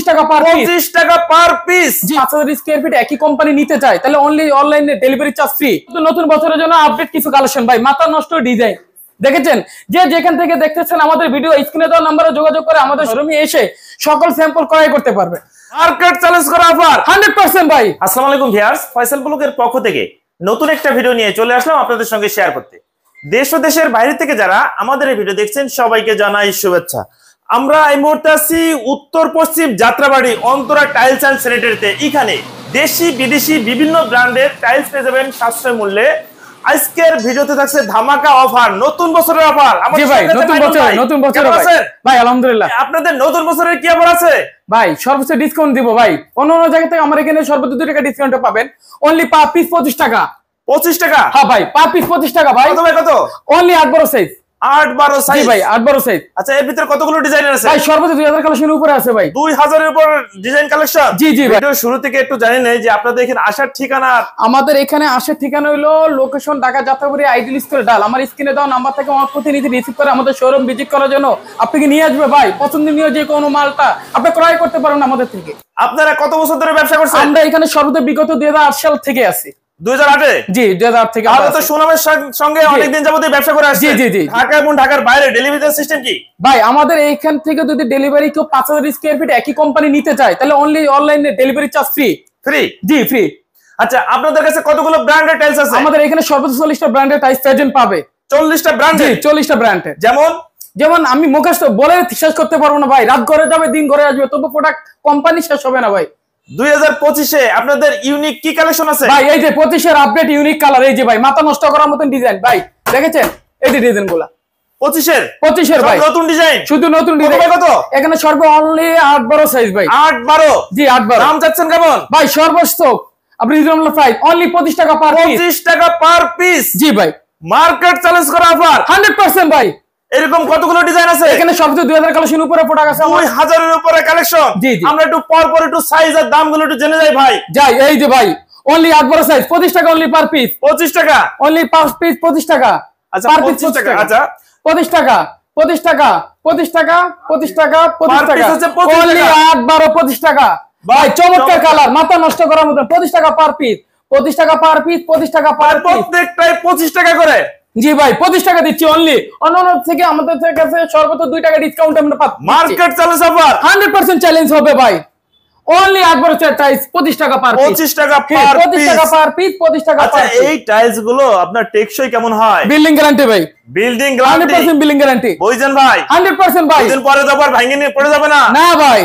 টাকা পার 25 টাকা per piece. 5000 square feet একই কোম্পানি নিতে চায় তাহলে অনলি অনলাইনে ডেলিভারি চার্জ ফ্রি। নতুন বছরের জন্য আপডেট কিছু কালেকশন ভাই, মাথা নষ্ট ডিজাইন দেখেছেন। যে যেখান থেকে দেখতেছেন আমাদের ভিডিও স্ক্রিনে দেওয়া নম্বরে যোগাযোগ করে আমাদের শোরুমে এসে সকল স্যাম্পল ক্রয় করতে পারবে। মার্কেট চ্যালেঞ্জ করা অফার 100% ভাই। আসসালামু আলাইকুম ভিউয়ার্স, ফয়সাল ব্লগের পক্ষ থেকে নতুন একটা ভিডিও নিয়ে চলে আসলাম আপনাদের সঙ্গে শেয়ার করতে। দেশ ও দেশের বাইরে থেকে যারা আমাদের এই ভিডিও দেখছেন সবাইকে জানাই শুভেচ্ছা। আমরা এই মুহূর্তে আছি উত্তর পশ্চিম যাত্রাবাড়ি অন্তরা টাইলস অ্যান্ড স্যানিটারিতে। এখানে দেশি বিদেশি বিভিন্ন ব্র্যান্ডের টাইলস পেয়ে যাবেন সাশ্রয় মূল্যে। আজকের ভিডিওতে থাকছে ধামাকা অফার, নতুন বছরের অফার। জি ভাই, নতুন বছর ভাই আলহামদুলিল্লাহ। আপনাদের নতুন বছরের কি অফার আছে ভাই? সর্বোচ্চ ডিসকাউন্ট দিব ভাই। অন্য জায়গা থেকে আমার এখানে সর্বোচ্চ 2 টাকা ডিসকাউন্ট পাবেন। অনলি পার পিস 25 টাকা। 25 টাকা? হ্যাঁ ভাই, পার পিস 25 টাকা ভাই। কত ভাই কত? Only 8-12 size. 8-12 সাইজ? জি ভাই 8-12 সাইজ। আচ্ছা, এর ভিতরে কতগুলো ডিজাইন আছে ভাই? সর্বোচ্চ 2000 কালেকশনের উপরে আছে ভাই। 2000 এর উপর ডিজাইন কালেকশন? জি জি ভাই। ভিডিও শুরু থেকে একটু জানেন যে আপনাদের এখানে আসার ঠিকানা। আমাদের এখানে আসার ঠিকানা হলো location Dhaka Jatrabari ideal school ডাল। আমার স্ক্রিনে দেওয়া নাম্বার থেকে আমার প্রতিনিধি রিসিভ করে আমাদের শোরুম ভিজিট করার জন্য আপনাকে নিয়ে আসবে ভাই। পছন্দনীয় যে কোনো মালটা আপনি ক্রয় করতে পারেন আমাদের থেকে। আপনারা কত বছর ধরে ব্যবসা করছেন? আমরা এখানে সর্বদা বিগত 2008 সাল থেকে আছি। 2008 এ? জি 2008 থেকে। তাহলে তো সুনামের সঙ্গে অনেকদিন যাবতই ব্যবসা করে আসছেন। জি জি জি। ঢাকা এবং ঢাকার বাইরে ডেলিভারি সিস্টেম কি ভাই? আমাদের এইখান থেকে যদি ডেলিভারি কেউ 5000 স্কয়ার ফিট একই কোম্পানি নিতে চায় তাহলে অনলি অনলাইনে ডেলিভারি চার্জ ফ্রি। ফ্রি? জি ফ্রি। আচ্ছা, আপনাদের কাছে কতগুলো ব্র্যান্ডের টাইলস আছে? আমাদের এখানে সর্বোচ্চ 40টা ব্র্যান্ডের টাইলস প্রেজেন্ট পাবে। 40টা ব্র্যান্ডের? জি 40টা ব্র্যান্ডের। যেমন আমি মুখস্থ বলে শেষ করতে পারবো না ভাই। রাত ঘরে যাবে দিন ঘরে আসবে তবু প্রোডাক্ট কোম্পানি শেষ হবে না ভাই। 2025 এ আপনাদের ইউনিক কি কালেকশন আছে ভাই? এই যে 25 এর আপডেট ইউনিক কালার। এই যে ভাই মাথা নষ্ট করার মতন ডিজাইন ভাই, দেখেছেন এই যে ডিজাইনগুলো? 25 এর ভাই নতুন ডিজাইন, শুধু নতুন ডিজাইন। কত? এখানে সর্ব অনলি 8-12 সাইজ ভাই। 8-12? জি 8-12। দাম চাচ্ছেন কেমন ভাই? সর্বোচ্চ আপনি রিজনেবল প্রাইস অনলি 25 টাকা পার পিস। 25 টাকা পার পিস? জি ভাই। মার্কেট চ্যালেঞ্জ করা অফার 100% ভাই। এরকম কতগুলো ডিজাইন আছে এখানে সবচেয়ে 2000 কালেকশন উপরে প্রোডাক্ট আছে। 2000 এর উপরে কালেকশন। জি জি। আমরা একটু পর একটু সাইজ আর দামগুলো একটু জেনে যাই ভাই। যাই। এই যে ভাই অনলি 8-12 সাইজ 25 টাকা অনলি পার পিস। 25 টাকা অনলি পার পিস 25 টাকা। আচ্ছা 25 টাকা। আচ্ছা 25 টাকা 25 টাকা 25 টাকা 25 টাকা 25 টাকা অনলি 8-12 25 টাকা ভাই। চমৎকার কালার, মাথা নষ্ট করার মতো। 25 টাকা পার পিস 25 টাকা পার পিস 25 টাকা পার পিস। প্রত্যেকটাই 25 টাকা করে? জি ভাই 25 টাকা দিচ্ছি অনলি। অন্যান্য থেকে আমাদের কাছে সর্বোচ্চ 2 টাকা ডিসকাউন্ট আমরা পাচ্ছি। মার্কেট চ্যালেঞ্জ অফার 100% চ্যালেঞ্জ হবে ভাই। অনলি 8-12 টাইলস 25 টাকা পার পিস। 25 টাকা পার পিস। 25 টাকা পার পিস 25 টাকা পার পিস। আচ্ছা, এই টাইলস গুলো আপনার টেকসই কেমন হয়? বিল্ডিং গ্যারান্টি ভাই। Building guarantee? 100% building guarantee. বুঝছেন ভাই? 100% ভাই। দিন পরে আবার ভাঙে নিয়ে পড়ে যাবে না? না ভাই,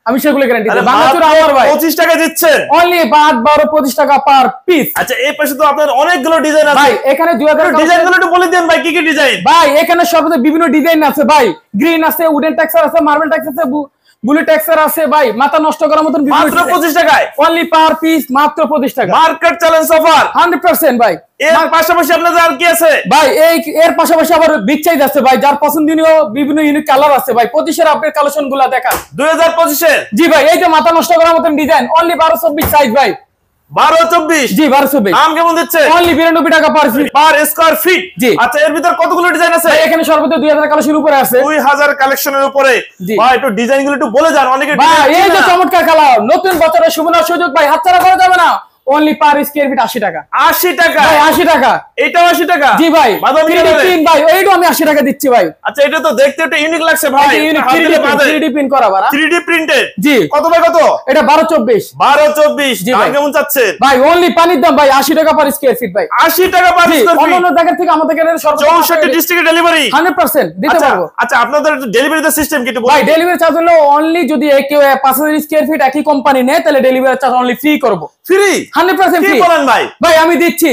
আমি সেগুলো গ্যারান্টি দিই। বাংলাদেশের আমার ভাই 25 টাকা দিচ্ছেন অনলি 8-12 25 টাকা পার পিস। আচ্ছা, এই পাশে তো আপনাদের অনেকগুলো ডিজাইন আছে ভাই। এখানে 2000 ডিজাইনগুলো একটু বলে দেন ভাই, কি কি ডিজাইন? ভাই এখানে সবচেয়ে বিভিন্ন ডিজাইন আছে ভাই। গ্রিন আছে, উডেন টেক্সচার আছে, মার্বেল টেক্সচার আছে, ব্লু টেক্সচার আছে ভাই। মাথা নষ্ট করার মতন মাত্র 25 টাকায় অনলি পার পিস, মাত্র 25 টাকা। মার্কেট চ্যালেঞ্জ অফার 100% ভাই। এর পাশাপাশি আপনাদের আর কি আছে ভাই? এর পাশাপাশি আবার বিগ সাইজ আছে ভাই, যার পছন্দনীয় বিভিন্ন ইউনিক কালার আছে ভাই। 25 এর আপডেট কালেকশনগুলো দেখা 2025 এর? জি ভাই। এই যে মাথা নষ্ট করার মতন ডিজাইন অনলি 12-24 সাইজ ভাই। 12-24? জি 12-24। দাম কেমন দিচ্ছে? অনলি 92 টাকা per feet per square feet. জি। আচ্ছা, এর ভিতর কতগুলো ডিজাইন আছে? এখানে সর্বোচ্চ 2000 কালেকশন উপরে আছে। 2000 কালেকশনের উপরে? ভাই একটু ডিজাইনগুলো একটু বলে যান, অনেকে ভাই এই যে চমৎকার কালার, নতুন বছরের সুবর্ণ সুযোগ ভাই, হাতছাড়া করা যাবে না। অনলি পার স্কয়ার ফিট 80 টাকা। 80 টাকা ভাই 80 টাকা। এটাও 80 টাকা? জি ভাই। 3D প্রিন্ট ভাই, এইটাও আমি 80 টাকা দিচ্ছি ভাই। আচ্ছা, এটা তো দেখতে একটু ইউনিক লাগছে ভাই। 3D প্রিন্ট করা ভাই। 3D printed? জি। কত ভাই কত? এটা 12-24। 12-24? দাম কেমন চাচ্ছেন ভাই? অনলি পানির দাম ভাই 80 টাকা পার স্কয়ার ফিট ভাই। 80 টাকা পার স্কয়ার ফিট? অন্যান্য জায়গা থেকে আমাদের এখানে 64 ডিস্ট্রিক্টে ডেলিভারি 100% দিতে পারবো। আচ্ছা, আপনাদের ডেলিভারির সিস্টেম কি একটু বলুন ভাই? ডেলিভারি চার্জ হলো অনলি যদি কেউ 5000 স্কয়ার ফিট একই কোম্পানি নেয় তাহলে ডেলিভারি চার্জ অনলি ফ্রি করব। ফ্রি? 100% ফ্রি। কি বলেন ভাই? ভাই আমি দিচ্ছি।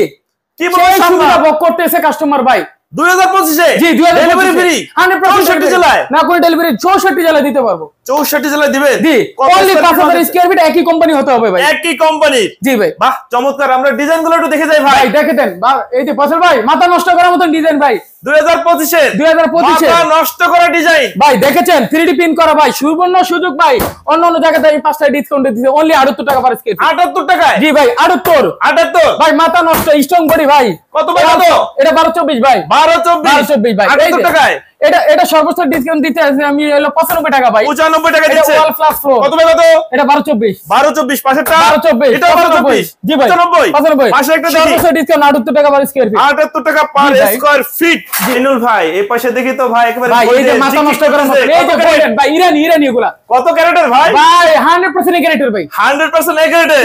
কি বলেন? সুবিধা ভোগ করতেছে কাস্টমার ভাই। 2025 এ? জি 2025 ডেলিভারি ফ্রি 100% জেলায়? না করে ডেলিভারি 64 জেলায় দিতে পারবো। 64 জেলায় দিবেন? জি। অনলি 5000 স্কয়ার ফিট একই কোম্পানি হতে হবে ভাই। একই কোম্পানি? জি ভাই। বাহ চমৎকার। আমরা ডিজাইনগুলো একটু দেখে যাই ভাই। ভাই দেখে দেন। এই যে ফসল ভাই মাথা নষ্ট করার মতন ডিজাইন ভাই। 2025 এর? 2025 এর মাথা নষ্ট করা ডিজাইন ভাই। দেখেছেন 3D প্রিন্ট করা ভাই, সুবর্ণ সুযোগ ভাই। অন্যান্য জায়গাতে 5 টাকা ডিসকাউন্ট দিতে অনলি 78 টাকা পার স্কয়ার ফিট। 78 টাকায়? জি ভাই 78 ভাই। মাথা নষ্ট স্ট্রং বডি ভাই। কত ভাই কত? এটা 12-24 ভাই। 12-24 ভাই। 78 টাকায়? এটা সর্বোচ্চ ডিসকাউন্ট দিতে আছে আমি হলো 95 টাকা ভাই। 95 টাকা দিচ্ছে এটা ওয়াল প্লাস ফ্লোর। কত ভাই কত? এটা 1224 1224 পাশেরটা 1224 এটা 1224 জি ভাই 95 পাশে একটা দেখি সর্বোচ্চ ডিসকাউন্ট 78 টাকা পার স্কয়ার ফিট। 78 টাকা পার স্কয়ার ফিট। জিনুল ভাই এই পাশে দেখি তো ভাই একেবারে ভাই এই যে মাথা নষ্ট করার মত এই যে গোল্ডেন ভাই ইরানি এগুলা কত ক্যারেটের ভাই? ভাই 100% ক্যারেটের ভাই 100% এ ক্যারেটের।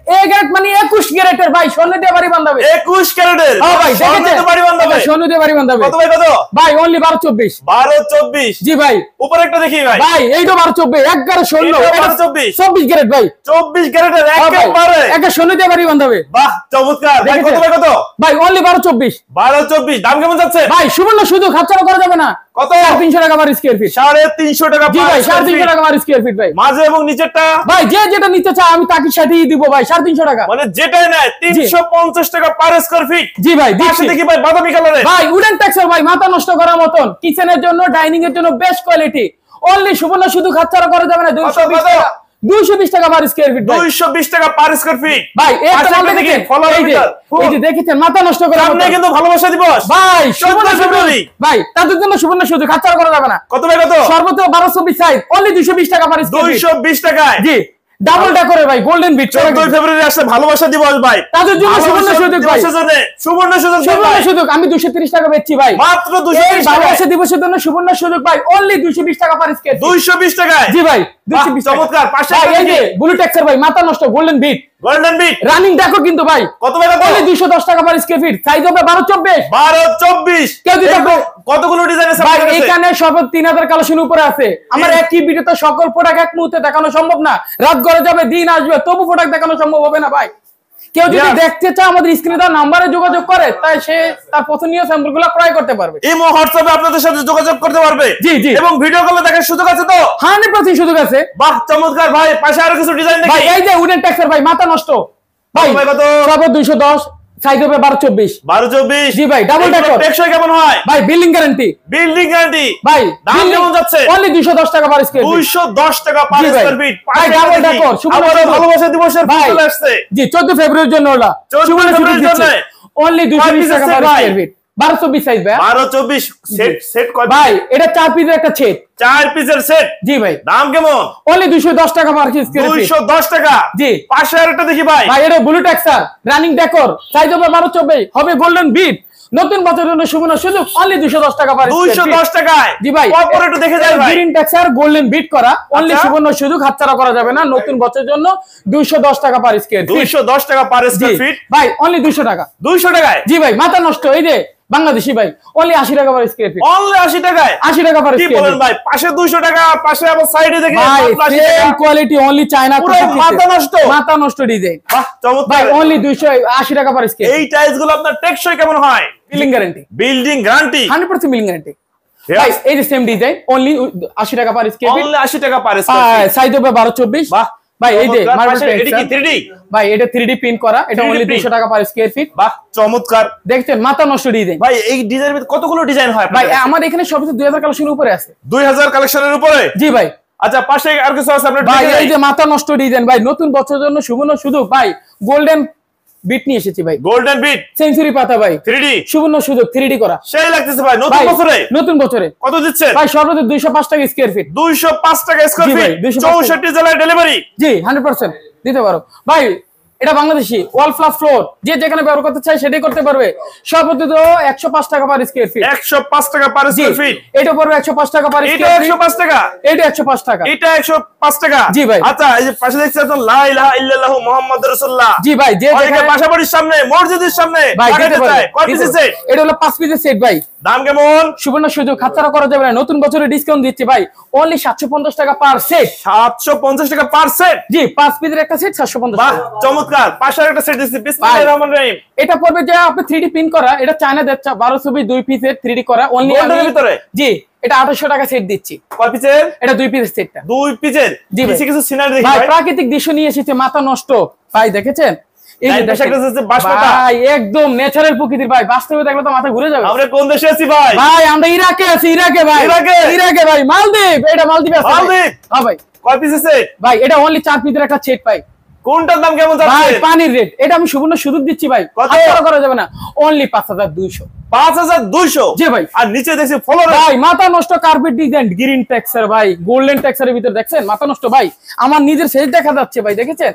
এ ক্যারেট মানে 21 ক্যারেটের ভাই সোনা দিয়ে বাড়ি বাঁধাবে 21 ক্যারেটের। হ্যাঁ ভাই সোনা দিয়ে বাড়ি বাঁধাবে সোনা দিয়ে বাড়ি বাঁধাবে কত ভাই কত? ভাই অনলি 1224 1224 জি ভাই উপরে একটা দেখি ভাই ভাই এইটা 1224 11 16 1224 24 ক্যারেট ভাই 24 ক্যারেটের একেবারে একটা সোনা দিয়ে বাড়ি বাঁধাবে। বাহ চমৎকার ভাই কত ভাই কত? ভাই অনলি 1224 1224 দাম কেমন যাচ্ছে ভাই সুবর্ণ শুধু খাচ্চারা করা যাবে না কত? 350 টাকা পার স্কয়ার ফিট 350 টাকা জি ভাই 350 টাকা পার স্কয়ার ফিট ভাই মাঝে এবং নিচেরটা ভাই যে যেটা নিতে চায় আমি তাকে সাথেই দিব ভাই 350 টাকা মানে যেটাই নেয় 350 টাকা পার স্কয়ার ফিট। জি ভাই পাশে দেখি ভাই বাদামি কালারে ভাই উডেন টেক্সচার ভাই মাথা নষ্ট করার মতন কিচেনের জন্য ডাইনিং এর জন্য বেস্ট কোয়ালিটি অনলি সুবর্ণ শুধু খাচ্চারা করা যাবে না 220 টাকা পার স্কয়ার ফিট 220 টাকা পার স্কয়ার ফিট ভাই এই পাশে একটা দেখি এই যে দেখেছেন মাথা নষ্ট করার সামনে মতন কিন্তু ভালোবাসা দিবস ভাই সুবর্ণ 14 ফেব্রুয়ারি ভাই তাদের জন্য সুবর্ণ শুধু খাচ্চারা করা যাবে না কত ভাই কত? সর্বোচ্চ 1220 সাইজ অনলি 220 টাকা পার স্কয়ার ফিট 220 টাকায় জি ডাবল ডেকোরে ভাই গোল্ডেন বিট 14 ফেব্রুয়ারি আসছে ভালোবাসা দিবস ভাই তাদের জন্য সুবর্ণ সুযোগ ভাই সুবর্ণ সুযোগ সুবর্ণ সুযোগ আমি 230 টাকা বেচছি ভাই মাত্র 220 টাকা ভালোবাসা দিবসের জন্য সুবর্ণ সুযোগ ভাই অনলি 220 টাকা পার স্কয়ার 220 টাকায় জি ভাই 220 চমৎকার পাশে এই যে ব্লু টেক্সচার ভাই মাথা নষ্ট golden bit golden bit running দেখো কিন্তু ভাই কত ভাই কত? অনলি 210 টাকা পার স্কয়ার ফিট সাইজ হবে 1224 1224 কেউ দিতে পারবে? কতগুলো ডিজাইন আছে ভাই আপনার কাছে? এখানে সব 3000 কালেকশন উপরে আছে আমার একই ভিডিওতে সকল প্রোডাক্ট এক মুহূর্তে দেখানো সম্ভব না রাত গড়ে যাবে দিন আসবে তবু প্রোডাক্ট দেখানো সম্ভব হবে না ভাই কেউ যদি দেখতে চায় আমাদের স্ক্রিনে তার নম্বরে যোগাযোগ করে তাই সে তার পছন্দনীয় স্যাম্পলগুলো ক্রয় করতে পারবে ইমো হোয়াটসঅ্যাপে আপনাদের সাথে যোগাযোগ করতে পারবে জি জি এবং ভিডিও কলে দেখার সুযোগ আছে তো 100% সুযোগ আছে বাহ চমৎকার ভাই পাশে আরো কিছু ডিজাইন দেখি ভাই এই যে উডেন টেক্সচার ভাই মাথা নষ্ট ভাই কত? সব 210 সাইজ হবে 1224 1224 জি ভাই ডাবল ডেকর টেকসই কেমন হয় ভাই বিল্ডিং গ্যারান্টি ভাই দাম building- কেমন যাচ্ছে অনলি 210 টাকা পার স্কয়ার ফিট 210 টাকা পার জি ভাই। স্কয়ার ফিট ভাই, ডাবল ডেকর, সুবর্ণ আবারও সুযোগ। ভালোবাসা দিবসের ভাই, চলে আসছে জি 14 ফেব্রুয়ারির জন্য ওলা 14 ফেব্রুয়ারির জন্য অনলি 220 টাকা পার ভাই? স্কয়ার ফিট 1224 সাইজ ভাই 1224 সেট সেট কয় ভাই এটা 4 পিসের একটা সেট 4 পিসের সেট জি ভাই দাম কেমন অনলি 210 টাকা পার স্কয়ার ফিট 210 টাকা জি পাশে আরেকটা দেখি ভাই ভাই এটা blue texture running decor size হবে 1224 হবে গোল্ডেন বিট নতুন বছরের জন্য সুবর্ণ সুযোগ অনলি 210 টাকা পার স্কয়ার ফিট 210 টাকায় জি ভাই পরে একটু দেখে যাই ভাই গ্রিন টেক্সচার গোল্ডেন বিট করা অনলি আচ্ছা। সুবর্ণ সুযোগ হাতছাড়া করা যাবে না নতুন বছরের জন্য 210 টাকা পার স্কয়ার ফিট 210 টাকা পার জি স্কয়ার ফিট ভাই অনলি 200 টাকা 200 টাকায় জি ভাই মাথা নষ্ট এই যে বাংলাদেশি ভাই অনলি 80 টাকা পার স্কয়ার ফিট অনলি 80 টাকায় 80 টাকা পার কি স্কয়ার বলেন ফিট ভাই পাশে 200 টাকা পাশে আবার সাইডে দেখি ভাই মাত্র 80 সেম টাকা কোয়ালিটি অনলি চায়না পুরো মাথা নষ্ট মাথা নষ্ট ডিজাইন বাহ ভাই চমৎকার অনলি 280 টাকা পার স্কয়ার এই টাইলস গুলো আপনার টেকসই কেমন হয় billing guarantee building guarantee 100% billing guarantee ভাই এই যে সেম ডিজাইন অনলি 80 টাকা পার স্কয়ার ফিট অনলি 80 টাকা পার স্কয়ার ফিট সাইজ হবে 1224 বাহ ভাই এই যে চমৎকার। মার্বেল পাশে এটা কি 3D ভাই এটা 3D প্রিন্ট করা এটা 3D অনলি print। 200 টাকা পার স্কয়ার ফিট বাহ চমৎকার দেখছেন মাথা নষ্ট ডিজাইন ভাই এই ডিজাইনের ভিতরে কতগুলো ডিজাইন হয় ভাই আমার এখানে সবচেয়ে 2000 কালেকশনের উপরে আছে 2000 কালেকশনের উপরে জি ভাই আচ্ছা পাশে আর কিছু আছে আপনার ভাই এই যে মাথা নষ্ট ডিজাইন ভাই নতুন বছরের জন্য সুবর্ণ সুযোগ ভাই গোল্ডেন বিট নিয়ে এসেছি ভাই গোল্ডেন বিট সেঞ্চুরি পাতা ভাই 3D সুবর্ণ সুযোগ 3D করা সেই লাগতেছে ভাই নতুন ভাই, বছরে নতুন বছরে কত দিচ্ছেন ভাই সর্বোচ্চ 205 টাকা স্কয়ার ফিট 205 টাকা স্কয়ার জি ভাই, ফিট 205 64 জেলায় ডেলিভারি জি 100% দিতে পারো ভাই এটা বাংলাদেশি ওয়াল ফ্লাপ ফ্লোর যে যেখানে ব্যবহার করতে চাই সেটাই করতে পারবে সর্বোচ্চ 105 টাকা পার স্কয়ার ফিট 105 টাকা পার জি স্কয়ার ফিট এটা পড়বে 105 টাকা পার এটা স্কয়ার ফিট 105 টাকা এটা 105 টাকা এটা 105 টাকা জি ভাই। আচ্ছা এই যে পাশে দেখছেন তো লা ইলাহা ইল্লাল্লাহু মুহাম্মাদুর রাসূলুল্লাহ জি ভাই যে অনেকে যেখানে বাসাবাড়ির সামনে মসজিদের সামনে ভাই দিতে লাগাতে পারবে চায় কয় পিসের সেট এটা হলো 5 পিসের সেট ভাই দাম কেমন সুবর্ণ সুযোগ হাতছাড়া করা যাবে না নতুন বছরে ডিসকাউন্ট দিচ্ছি ভাই অনলি 750 টাকা পার সেট 750 টাকা পার সেট জি 5 পিসের একটা সেট 750 বাহ টাকা চমৎকার পাশে একটা সেট দিচ্ছি বিসমিল্লাহির রহমানির রহিম এটা পড়বে যে আপনি 3D প্রিন্ট করা এটা চায়না দেখছে 1220 দুই পিসের 3D করা অনলি গোল্ডের ভিতরে জি এটা 800 টাকা সেট দিচ্ছি কয় পিসের এটা দুই পিসের সেটটা দুই পিসের জি ভাই। কিছু সিনারি দেখি ভাই ভাই প্রাকৃতিক দৃশ্য নিয়ে এসেছে মাথা নষ্ট ভাই দেখেছেন এই যে ভাই, দেখেন। একটা হচ্ছে বাঁশপাতা। ভাই একদম ন্যাচারাল প্রকৃতির ভাই বাস্তবে দেখলে তো মাথা ঘুরে যাবে আমরা কোন দেশে আছি ভাই ভাই আমরা ইরাকে আছি ইরাকে ভাই ইরাকে ভাই মালদ্বীপ এটা মালদ্বীপ আছে ভাই। মালদ্বীপ? হ্যাঁ ভাই কয় পিসের সেট ভাই এটা অনলি 4 পিসের একটা সেট ভাই কোনটার দাম কেমন যাচ্ছে ভাই পানির রেট, এটা আমি সুবর্ণ সুযোগ দিচ্ছি ভাই, কত করা যাবে না, অনলি 5200। 5200? জি ভাই। আর নিচে দেখছি ফ্লোর ভাই মাথা নষ্ট কার্পেট ডিজাইন, গ্রিন টেক্সচার ভাই, গোল্ডেন টেক্সচারের ভিতর দেখছেন মাথা নষ্ট ভাই, আমার নিজের শেষ দেখা যাচ্ছে ভাই, দেখেছেন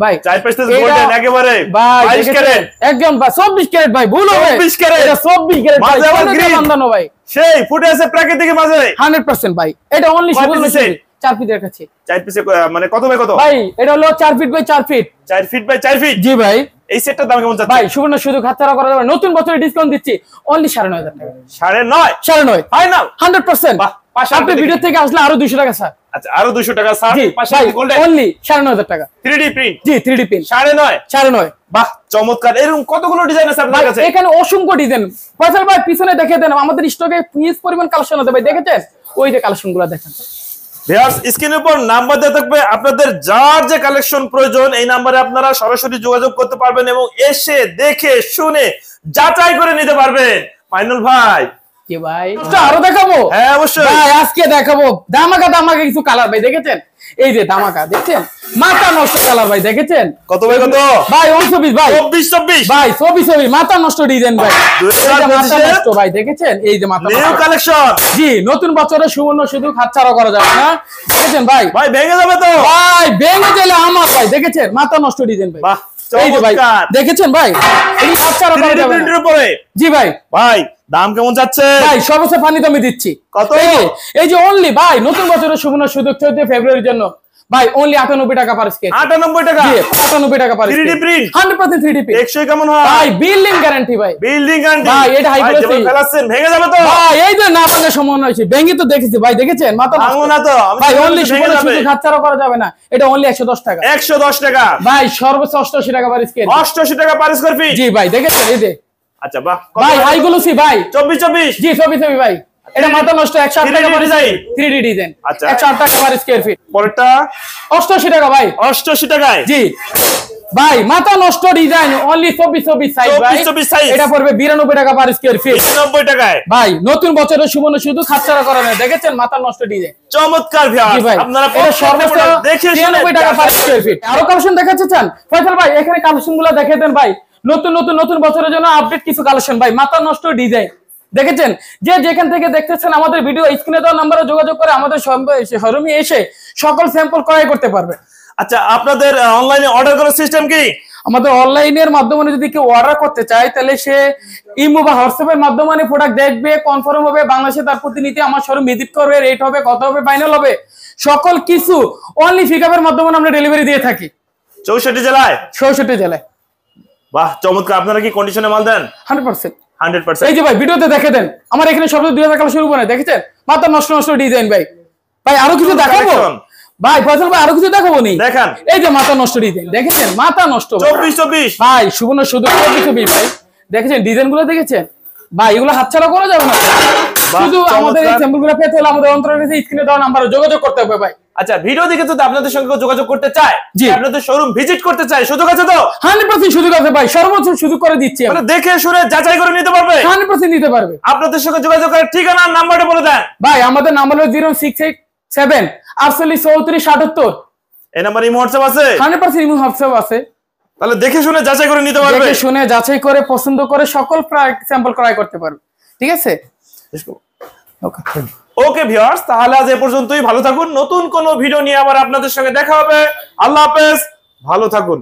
ভাই চার পিস গোল্ডেন একেবারে ভাই 22 ক্যারেট একদম 24 ক্যারেট ভাই, ভুল হবে 24 ক্যারেট, এটা 24 ক্যারেট ভাই, মাঝে আবার গ্রিন বান্ধানো ভাই, সেই ফুটে আছে প্রাকৃতিক মাঝে 100% ভাই, এটা অনলি সুবর্ণ সুযোগ 4 ফিটের কাছে। 4 পিসে মানে কত বাই কত ভাই এটা হলো 4 feet by 4 feet, 4 feet by 4 feet. জি ভাই। এই সেটটার দাম কেমন যাচ্ছে ভাই সুবর্ণ সুযোগ হাতছাড়া করা যাবে, নতুন বছরে ডিসকাউন্ট দিচ্ছি অনলি 9500 টাকা। 9.5 9.5 ফাইনাল 100%। বাহ, পাশে আপনি ভিডিও থেকে আসলে আরো 200 টাকা স্যার। আচ্ছা আরো 200 টাকা স্যার, জি পাশে ভাই গোল্ডেন অনলি 9500 টাকা। 3D প্রিন্ট জি 3D প্রিন্ট 9.5 9.5। বাহ চমৎকার। এরকম কতগুলো ডিজাইন আছে আপনার কাছে? এখানে অসংখ্য ডিজাইন, ফয়সাল ভাই পিছনে দেখে দেন, আমাদের স্টকে হিউজ পরিমাণ কালেকশন আছে ভাই, দেখেছেন ওই যে কালেকশনগুলো দেখেন। ভিউয়ার্স স্ক্রিনের উপর নাম্বার দেওয়া থাকবে, আপনাদের যার যে কালেকশন প্রয়োজন এই নাম্বারে আপনারা সরাসরি যোগাযোগ করতে পারবেন এবং এসে দেখে শুনে যাচাই করে নিতে পারবেন। মাইনুল ভাই কি ভাই আরো দেখাবো? হ্যাঁ অবশ্যই ভাই আজকে দেখাবো ধামাকা ধামাকা কিছু কালার ভাই, দেখেছেন এই যে ধামাকা, দেখছেন মাথা নষ্ট কালার ভাই, দেখেছেন কত ভাই কত? ভাই 24 ভাই 24 ভাই 24 মাথা নষ্ট ডিজাইন ভাই, এই যে মাথা নষ্ট ভাই, দেখেছেন এই যে মাথা নিউ কালেকশন। জি নতুন বছরে সুবর্ণ শুধু হাতছাড়া করা যাবে না, দেখেছেন ভাই ভাই ভেঙে যাবে তো ভাই, ভেঙে গেলে আমার ভাই, দেখেছেন মাথা নষ্ট ডিজাইন ভাই, বাহ এই যে ভাই চমৎকার। দেখেছেন ভাই এই হাতছাড়া করা 3D যাবে প্রিন্টের না। উপরে জি ভাই ভাই দাম কেমন যাচ্ছে? ভাই সর্বোচ্চ পানি তো আমি দিচ্ছি কত? এই যে অনলি ভাই নতুন বছরের সুবর্ণ সুযোগ 14 ফেব্রুয়ারির জন্য ভাই অনলি 98 টাকা পার স্কয়ার। 98 টাকা? জি 98 টাকা পার 3D প্রিন্ট 100% 3D প্রিন্ট। টেকসই কেমন হয়? ভাই বিল্ডিং গ্যারান্টি ভাই, বিল্ডিং গ্যারান্টি ভাই এটা হাই যেমন গ্লোসি ফেলাচ্ছেন ভেঙে যাবে তো? ভাই এই যে না ভাঙার সম্ভাবনা আছে, ভেঙে তো দেখেছি ভাই, দেখেছেন মাথা নষ্ট। ভাঙবো না তো আমি ভাই তো অনলি ভেঙে সুবর্ণ যাবে। সুযোগ হাতছাড়া করা যাবে না, এটা অনলি 110 টাকা 110 টাকা ভাই, সর্বোচ্চ 88 টাকা পার স্কয়ার। 88 টাকা পার স্কয়ার ফিট। জি ভাই দেখেছেন এই যে আচ্ছা বাহ ভাই হাই গ্লোসি ভাই 24 জি 24 ভাই, এটা মাথা নষ্ট 108 টাকা পার ডিজাইন 3D ডিজাইন আচ্ছা 108 টাকা পার স্কয়ার ফিট। পরেরটা 88 টাকা ভাই 88 টাকায়। জি ভাই মাথা নষ্ট ডিজাইন অনলি 24 সাইজ ভাই, 24 সাইজ এটা পড়বে 92 টাকা পার স্কয়ার ফিট 90 টাকায়। ভাই নতুন বছরের সুবর্ণ শুধু হাতছাড়া করা না, দেখেছেন মাথা নষ্ট ডিজাইন। চমৎকার জি ভিউয়ার্স ভাই আপনারা এটা সর্বোচ্চ দেখে 93 টাকা পার স্কয়ার ফিট। আরো কালেকশন দেখাতে চান ফয়সাল ভাই? এখানে কালেকশনগুলো দেখে দেন ভাই, নতুন বছরের জন্য আপডেট কিছু কালেকশন ভাই, মাথা নষ্ট ডিজাইন, দেখেছেন যে যেখান থেকে দেখতেছেন আমাদের ভিডিও স্ক্রিনে দেওয়া নম্বরে যোগাযোগ করে আমাদের শোরুমে এসে সকল স্যাম্পল ক্রয় করতে পারবে। আচ্ছা আপনাদের অনলাইনে অর্ডার করার সিস্টেম কি? আমাদের অনলাইনের মাধ্যমে যদি কেউ অর্ডার করতে চায় তাহলে সে ইমো বা হোয়াটসঅ্যাপের মাধ্যমে প্রোডাক্ট দেখবে, কনফার্ম হবে, বাংলাদেশে তার প্রতিনিধি আমার শোরুম ভিজিট করবে, রেট হবে, কত হবে, ফাইনাল হবে, সকল কিছু অনলি পিকআপের মাধ্যমে আমরা ডেলিভারি দিয়ে থাকি 64 জেলায় 64 জেলায়। বাহ চমৎকার। আপনারা কি কন্ডিশনে মাল দেন? 100%। 100%। এই যে ভাই ভিডিওতে দেখে দেন আমার এখানে সবচেয়ে 2000 কালেকশন শুরু করে, দেখেছেন মাথা নষ্ট ডিজাইন ভাই। ভাই আরো কিছু দেখাবো ভাই, ফয়সাল ভাই আরো কিছু দেখাবো নি? দেখান। এই যে মাথা নষ্ট ডিজাইন, দেখেছেন মাথা নষ্ট 24 ভাই, সুবর্ণ শুধু 24 ভাই, দেখেছেন ডিজাইন গুলো দেখেছেন ভাই, এগুলো হাতছাড়া করা যাবে না, শুধু আমাদের এই স্যাম্পল গুলো পেতে হলে আমাদের অন্তরের স্ক্রিনে দেওয়া নাম্বারে যোগাযোগ করতে হবে ভাই। আচ্ছা ভিডিও দেখে যদি আপনাদের সঙ্গে যোগাযোগ করতে চায়, জি আপনাদের শোরুম ভিজিট করতে চায়, সুযোগ আছে তো? 100% সুযোগ আছে ভাই, সর্বোচ্চ সুযোগ করে দিচ্ছি, মানে দেখে শুনে যাচাই করে নিতে পারবে? 100% নিতে পারবে। আপনাদের সঙ্গে যোগাযোগ করার ঠিকানা আর নাম্বারটা বলে দেন ভাই আমাদের নাম্বার হলো 0687 48 34 77। এই নাম্বার ইমো হোয়াটসঅ্যাপ আছে? 100% ইমো হোয়াটসঅ্যাপ আছে। তাহলে দেখে শুনে যাচাই করে নিতে পারবে, দেখে শুনে যাচাই করে পছন্দ করে সকল স্যাম্পল ক্রয় করতে পারবে, ঠিক আছে? ওকে ভিউয়ার্স তাহলে আজ এ পর্যন্তই। ভালো থাকুন, নতুন কোনো ভিডিও নিয়ে আবার আপনাদের সঙ্গে দেখা হবে। আল্লাহ হাফেজ, ভালো থাকুন।